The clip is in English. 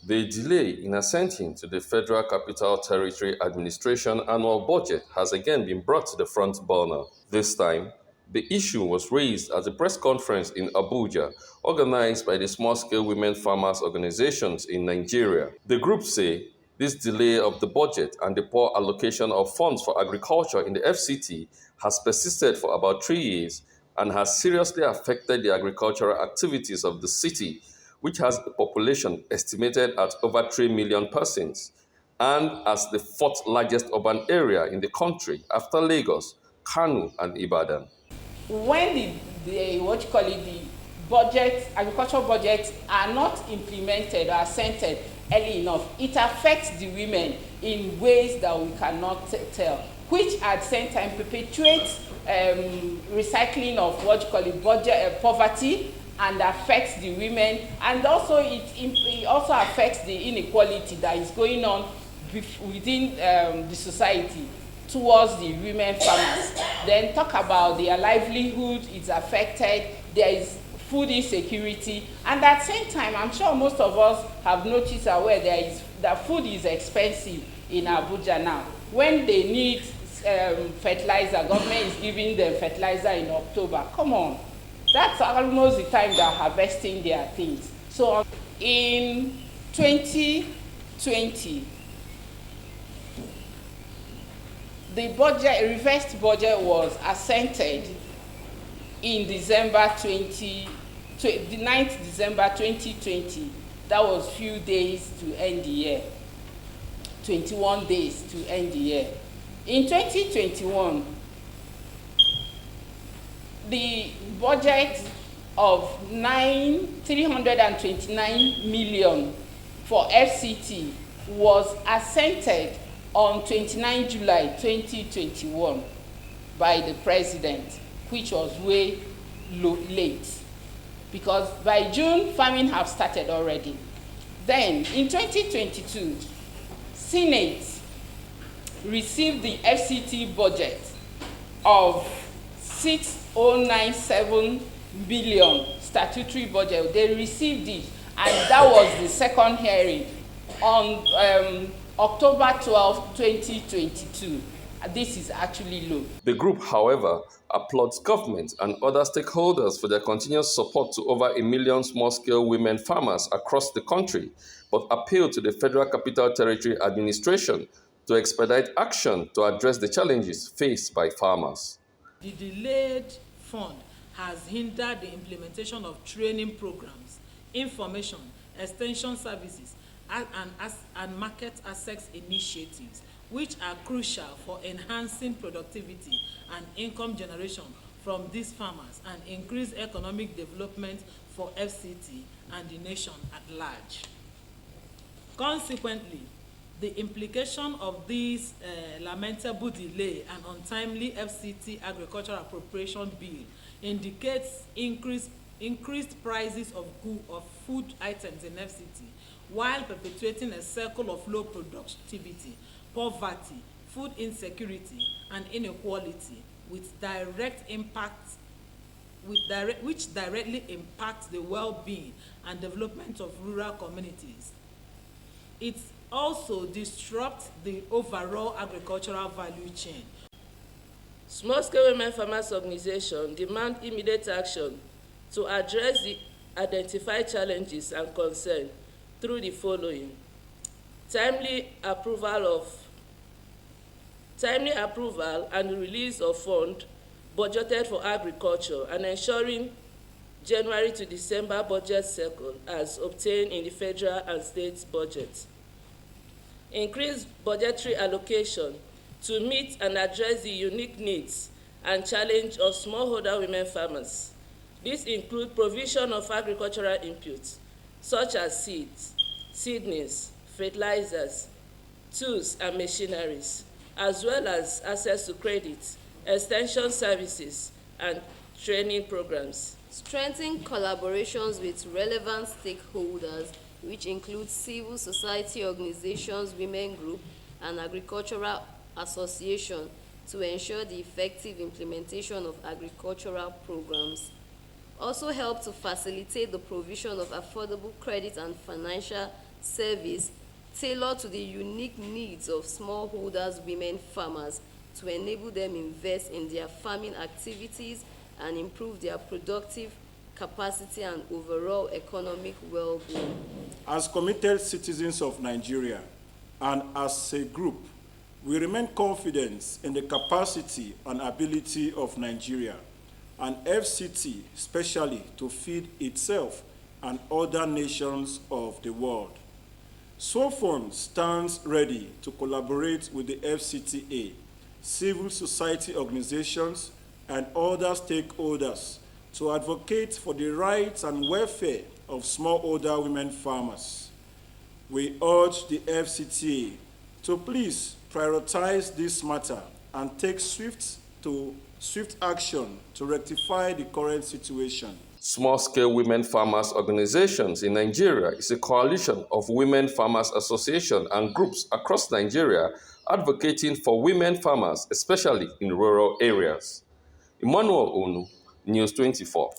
The delay in assenting to the Federal Capital Territory Administration annual budget has again been brought to the front burner. This time, the issue was raised at a press conference in Abuja, organized by the Small Scale Women Farmers Organizations in Nigeria. The group say this delay of the budget and the poor allocation of funds for agriculture in the FCT has persisted for about 3 years and has seriously affected the agricultural activities of the city, which has a population estimated at over 3 million persons, and as the fourth largest urban area in the country after Lagos, Kano, and Ibadan. When the what you call it, the budget, agricultural budgets are not implemented or assented early enough, it affects the women in ways that we cannot tell, which at the same time perpetuates recycling of what you call it, budget poverty, and affects the women, and also it also affects the inequality that is going on within the society towards the women farmers. Then talk about their livelihood is affected, there is food insecurity, and at the same time, I'm sure most of us have noticed where that food is expensive in Abuja now. When they need fertilizer, government is giving them fertilizer in October. Come on, that's almost the time they're harvesting their things. So in 2020, the budget, reversed budget, was assented in December 9th December 2020. That was few days to end the year, 21 days to end the year. In 2021, the budget of 329 million for FCT was assented on 29 July 2021 by the president, which was way late, because by June farming have started already. Then in 2022, Senate received the FCT budget of 6,097 billion statutory budget. They received it, and that was the second hearing on October 12, 2022. This is actually low. The group, however, applauds government and other stakeholders for their continuous support to over 1 million small-scale women farmers across the country, but appeal to the Federal Capital Territory Administration to expedite action to address the challenges faced by farmers. The delayed fund has hindered the implementation of training programs, information, extension services, and market access initiatives, which are crucial for enhancing productivity and income generation from these farmers and increase economic development for FCT and the nation at large. Consequently, the implication of this lamentable delay and untimely FCT agricultural appropriation bill indicates increased prices of food items in FCT, while perpetuating a circle of low productivity, poverty, food insecurity, and inequality, which directly impacts the well-being and development of rural communities. It also disrupts the overall agricultural value chain. Small-scale women farmers organizations demand immediate action to address the identified challenges and concerns through the following: timely approval and release of funds budgeted for agriculture, and ensuring January to December budget cycle as obtained in the federal and state budget. Increase budgetary allocation to meet and address the unique needs and challenge of smallholder women farmers. This includes provision of agricultural inputs such as seeds, seedlings, fertilizers, tools, and machineries, as well as access to credit, extension services, and training programs. Strengthen collaborations with relevant stakeholders, which include civil society organizations, women group, and agricultural association, to ensure the effective implementation of agricultural programs. Also help to facilitate the provision of affordable credit and financial service tailored to the unique needs of smallholders women farmers to enable them invest in their farming activities and improve their productive capacity and overall economic well-being. As committed citizens of Nigeria and as a group, we remain confident in the capacity and ability of Nigeria and FCT, especially to feed itself and other nations of the world. SWOFON stands ready to collaborate with the FCTA, civil society organizations, and other stakeholders to advocate for the rights and welfare of smallholder women farmers. We urge the FCTA to please prioritize this matter and take swift action to rectify the current situation. Small-scale women farmers organizations in Nigeria is a coalition of women farmers associations and groups across Nigeria advocating for women farmers, especially in rural areas. Emmanuel Onu, News 24.